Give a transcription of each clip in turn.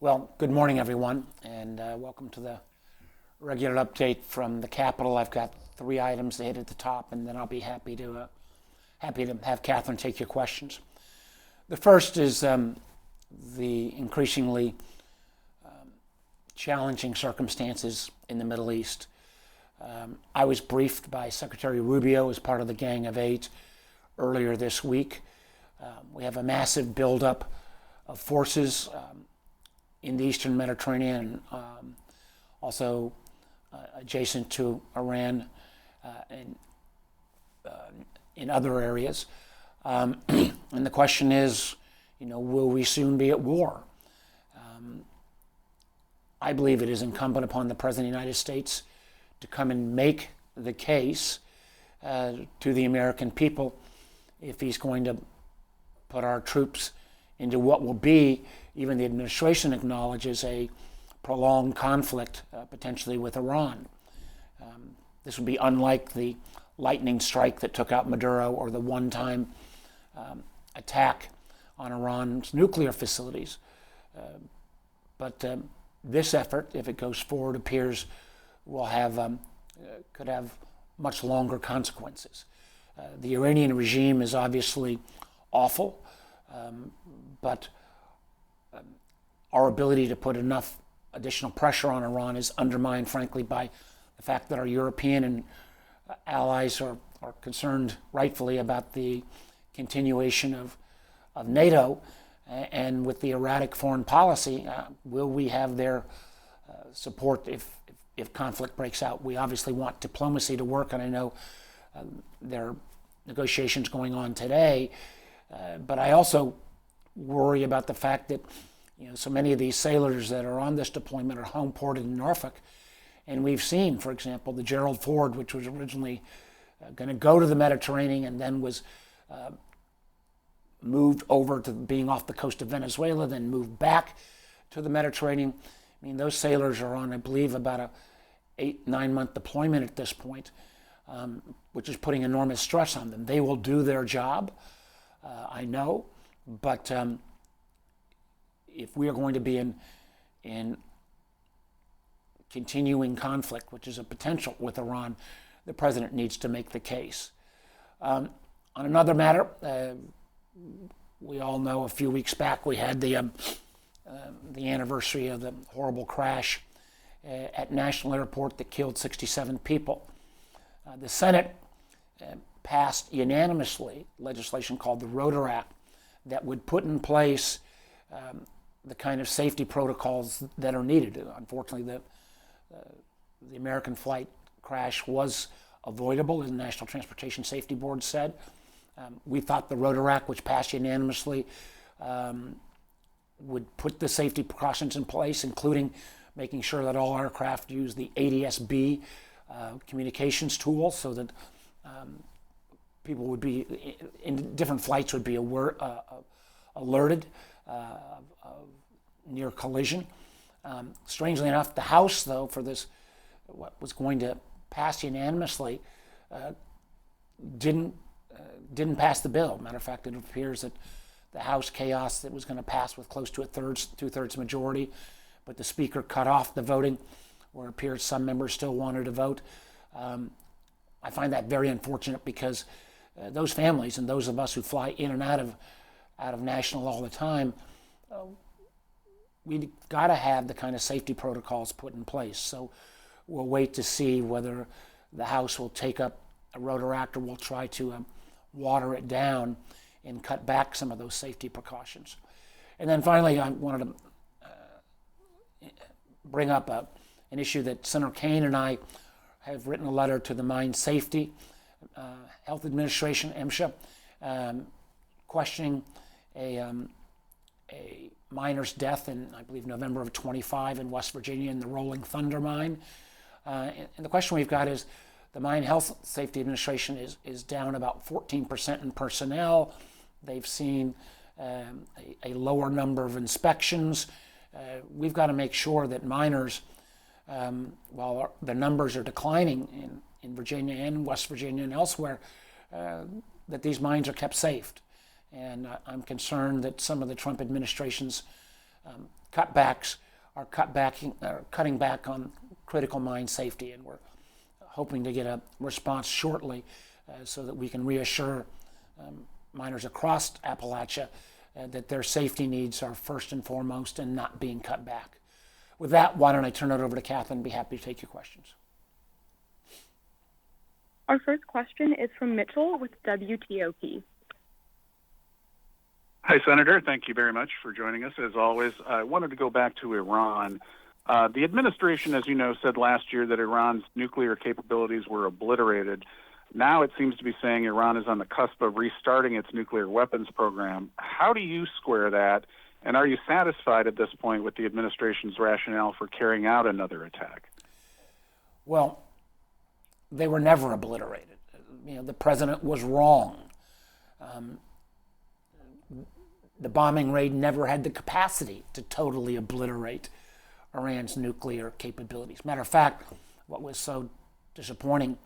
Well, good morning, everyone, and welcome to the regular update from the Capitol. I've got three items to hit at the top, and then I'll be happy to have Catherine take your questions. The first is the increasingly challenging circumstances in the Middle East. I was briefed by Secretary Rubio as part of the Gang of Eight earlier this week. We have a massive buildup of forces in the Eastern Mediterranean, also adjacent to Iran and in other areas. And the question is, will we soon be at war? I believe it is incumbent upon the President of the United States to come and make the case to the American people if he's going to put our troops into what will be, even the administration acknowledges, a prolonged conflict, potentially with Iran. This would be unlike the lightning strike that took out Maduro or the one-time attack on Iran's nuclear facilities. But this effort, if it goes forward, appears could have much longer consequences. The Iranian regime is obviously awful, but our ability to put enough additional pressure on Iran is undermined, frankly, by the fact that our European and allies are concerned, rightfully, about the continuation of NATO, and with the erratic foreign policy, will we have their support if conflict breaks out? We obviously want diplomacy to work, and I know there are negotiations going on today, but I also worry about the fact that so many of these sailors that are on this deployment are home ported in Norfolk, and we've seen, for example, the Gerald Ford, which was originally going to go to the Mediterranean and then was moved over to being off the coast of Venezuela, then moved back to the Mediterranean. I mean, those sailors are on, I believe, about a 8-9 month deployment at this point, which is putting enormous stress on them. They will do their job, I know, but if we are going to be in continuing conflict, which is a potential with Iran, the president needs to make the case. On another matter, we all know a few weeks back we had the anniversary of the horrible crash at National Airport that killed 67 people. The Senate passed unanimously legislation called the Rotor Act that would put in place the kind of safety protocols that are needed. Unfortunately, the American flight crash was avoidable, as the National Transportation Safety Board said. We thought the Rotor Act, which passed unanimously, would put the safety precautions in place, including making sure that all aircraft use the ADS-B communications tool, so that people would be, in different flights, would be alerted of near collision. Strangely enough, the House, though, for this, what was going to pass unanimously, didn't pass the bill. Matter of fact, it appears that the House chaos that was going to pass with close to a two-thirds majority, but the Speaker cut off the voting, where it appears some members still wanted to vote. I find that very unfortunate, because those families and those of us who fly in and out of National all the time, we've got to have the kind of safety protocols put in place. So we'll wait to see whether the House will take up a Rotor Act or will try to water it down and cut back some of those safety precautions. And then finally, I wanted to bring up an issue that Senator Kaine and I have written a letter to the Mine Safety Health Administration, MSHA, questioning a miner's death in, I believe, November of 25 in West Virginia in the Rolling Thunder mine. And the question we've got is, the Mine Health Safety Administration is down about 14% in personnel. They've seen a lower number of inspections. We've got to make sure that miners, while the numbers are declining in Virginia and West Virginia and elsewhere, that these mines are kept safe. And I'm concerned that some of the Trump administration's cutbacks are cutting back on critical mine safety, and we're hoping to get a response shortly so that we can reassure miners across Appalachia that their safety needs are first and foremost and not being cut back. With that, why don't I turn it over to Catherine and be happy to take your questions. Our first question is from Mitchell with WTOP. Hi, Senator. Thank you very much for joining us. As always, I wanted to go back to Iran. The administration, as you know, said last year that Iran's nuclear capabilities were obliterated. Now it seems to be saying Iran is on the cusp of restarting its nuclear weapons program. How do you square that? And are you satisfied at this point with the administration's rationale for carrying out another attack? Well, they were never obliterated. The president was wrong. The bombing raid never had the capacity to totally obliterate Iran's nuclear capabilities. Matter of fact, what was so disappointing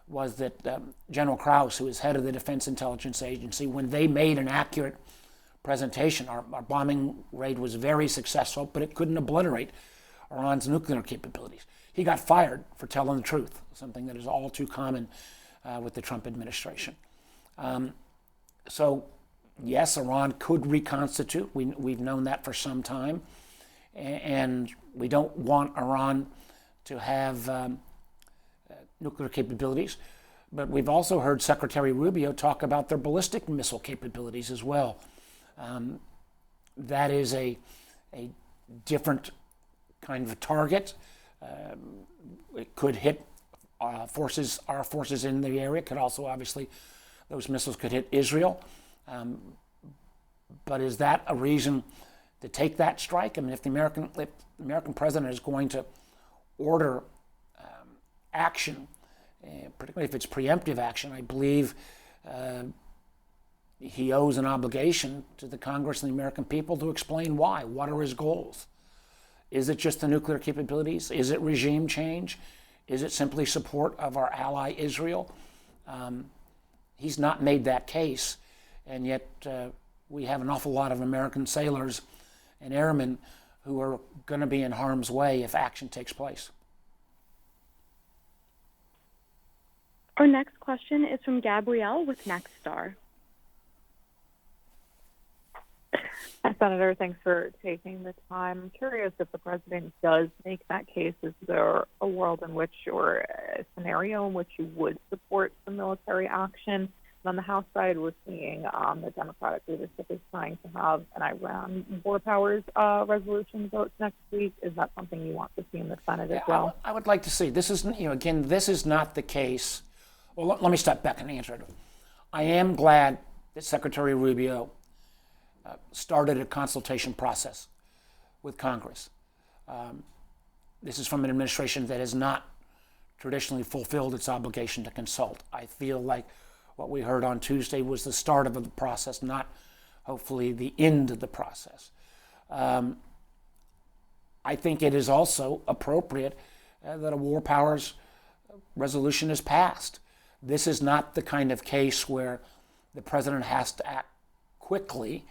was that General Krauss, who is head of the Defense Intelligence Agency, when they made an accurate presentation, our bombing raid was very successful, but it couldn't obliterate Iran's nuclear capabilities. He got fired for telling the truth, something that is all too common with the Trump administration. So, yes, Iran could reconstitute. We've known that for some time. And we don't want Iran to have nuclear capabilities. But we've also heard Secretary Rubio talk about their ballistic missile capabilities as well. That is a different kind of a target. It could hit our forces in the area. It could also, obviously, those missiles could hit Israel. But is that a reason to take that strike? I mean, if the American president is going to order action, particularly if it's preemptive action, I believe he owes an obligation to the Congress and the American people to explain why. What are his goals? Is it just the nuclear capabilities? Is it regime change? Is it simply support of our ally Israel? He's not made that case, and yet we have an awful lot of American sailors and airmen who are going to be in harm's way if action takes place. Our next question is from Gabrielle with Nexstar. Hi, Senator. Thanks for taking the time. I'm curious if the president does make that case, is there a world in which, or a scenario in which you would support some military action? And on the House side, we're seeing the Democratic leadership is trying to have an Iran war powers resolution vote next week. Is that something you want to see in the Senate as well? I would like to see. This is, again, this is not the case. Well, let me step back and answer it. I am glad that Secretary Rubio started a consultation process with Congress. This is from an administration that has not traditionally fulfilled its obligation to consult. I feel like what we heard on Tuesday was the start of the process, not hopefully the end of the process. I think it is also appropriate that a war powers resolution is passed. This is not the kind of case where the president has to act quickly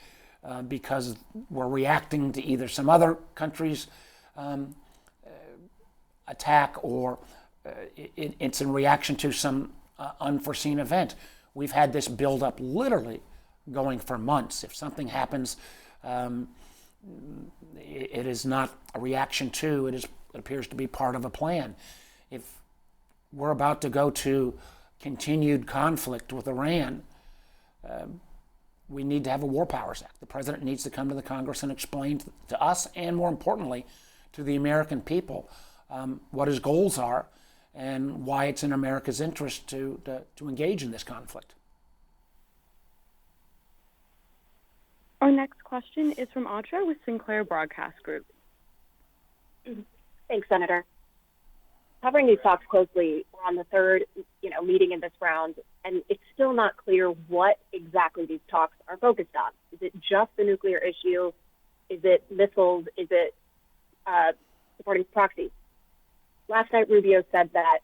because we're reacting to either some other country's attack or it's in reaction to some unforeseen event. We've had this build up literally going for months. If something happens, it is not a reaction to, it appears to be part of a plan. If we're about to go to continued conflict with Iran, we need to have a War Powers Act. The president needs to come to the Congress and explain to us, and more importantly, to the American people, what his goals are and why it's in America's interest to engage in this conflict. Our next question is from Audra with Sinclair Broadcast Group. Thanks, Senator. Covering these talks closely, we're on the third, meeting in this round, and it's still not clear what exactly these talks are focused on. Is it just the nuclear issue? Is it missiles? Is it supporting proxies? Last night, Rubio said that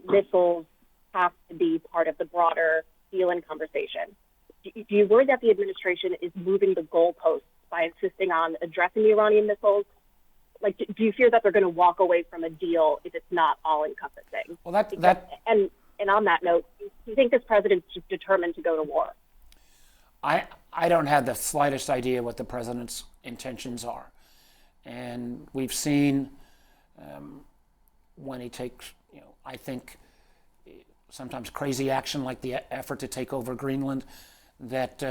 missiles have to be part of the broader deal and conversation. Do you worry that the administration is moving the goalposts by insisting on addressing the Iranian missiles? Like, do you fear that they're going to walk away from a deal if it's not all encompassing? Well, And on that note, do you think this president's just determined to go to war? I don't have the slightest idea what the president's intentions are. And we've seen when he takes, I think, sometimes crazy action like the effort to take over Greenland, that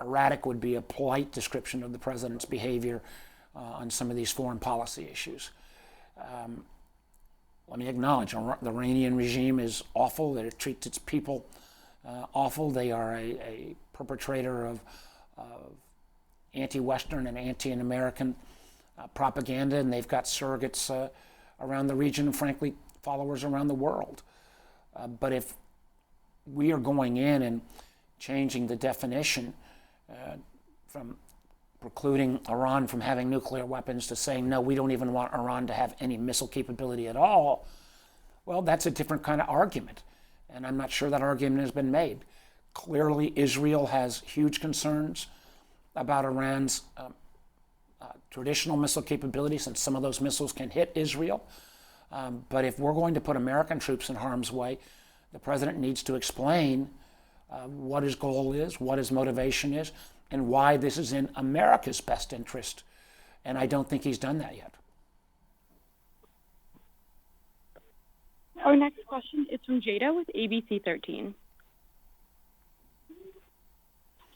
erratic would be a polite description of the president's behavior on some of these foreign policy issues. Let me acknowledge the Iranian regime is awful, that it treats its people awful. They are a perpetrator of anti-Western and anti-American propaganda, and they've got surrogates around the region and, frankly, followers around the world. But if we are going in and changing the definition from precluding Iran from having nuclear weapons to saying, no, we don't even want Iran to have any missile capability at all, well, that's a different kind of argument. And I'm not sure that argument has been made. Clearly, Israel has huge concerns about Iran's traditional missile capability, since some of those missiles can hit Israel. But if we're going to put American troops in harm's way, the president needs to explain what his goal is, what his motivation is, and why this is in America's best interest. And I don't think he's done that yet. Our next question is from Jada with ABC 13.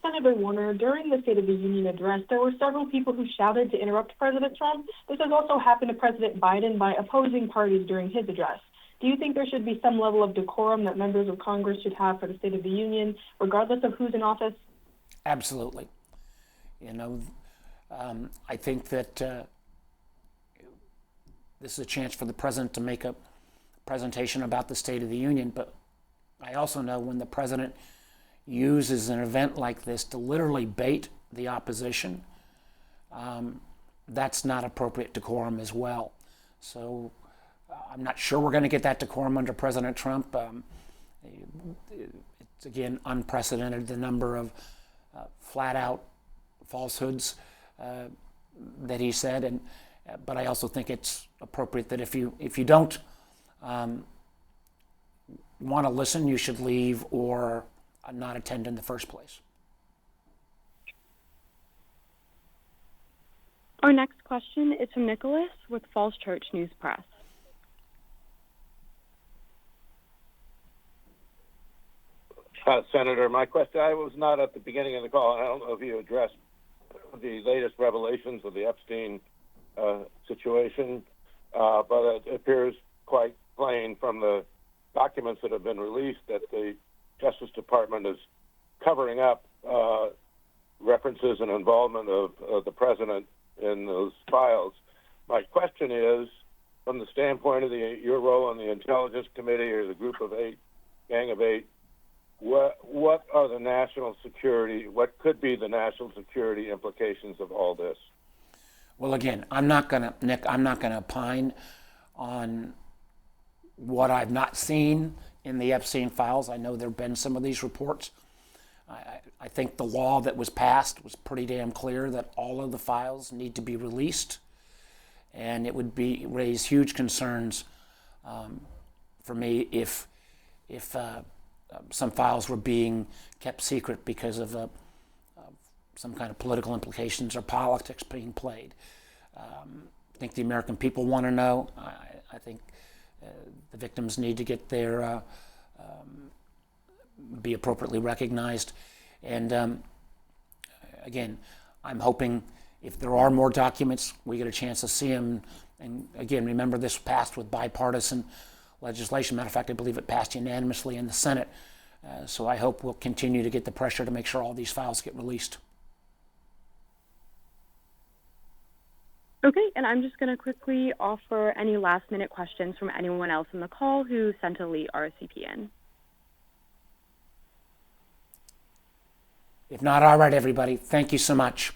Senator Warner, during the State of the Union address, there were several people who shouted to interrupt President Trump. This has also happened to President Biden by opposing parties during his address. Do you think there should be some level of decorum that members of Congress should have for the State of the Union, regardless of who's in office? Absolutely. I think that this is a chance for the president to make a presentation about the State of the Union, but I also know when the president uses an event like this to literally bait the opposition, that's not appropriate decorum as well. So I'm not sure we're going to get that decorum under President Trump. It's, again, unprecedented, the number of flat-out falsehoods that he said, but I also think it's appropriate that if you don't want to listen, you should leave or not attend in the first place. Our next question is from Nicholas with Falls Church News Press. Senator, my question, I was not at the beginning of the call. I don't know if you addressed the latest revelations of the Epstein situation, but it appears quite plain from the documents that have been released that the Justice Department is covering up references and involvement of the president in those files. My question is, from the standpoint of your role on the Intelligence Committee or the Group of Eight, Gang of Eight, what are the national security, what could be the national security implications of all this? Well, again, I'm not going to opine on what I've not seen in the Epstein files. I know there have been some of these reports. I think the law that was passed was pretty damn clear that all of the files need to be released, and it would raise huge concerns for me if some files were being kept secret because of some kind of political implications or politics being played. I think the American people want to know. I think the victims need to get their be appropriately recognized. And again, I'm hoping if there are more documents, we get a chance to see them. And again, remember this passed with bipartisan legislation. Matter of fact, I believe it passed unanimously in the Senate. So I hope we'll continue to get the pressure to make sure all these files get released. Okay, and I'm just going to quickly offer any last-minute questions from anyone else in the call who sent a late RSVP in. If not, all right, everybody. Thank you so much.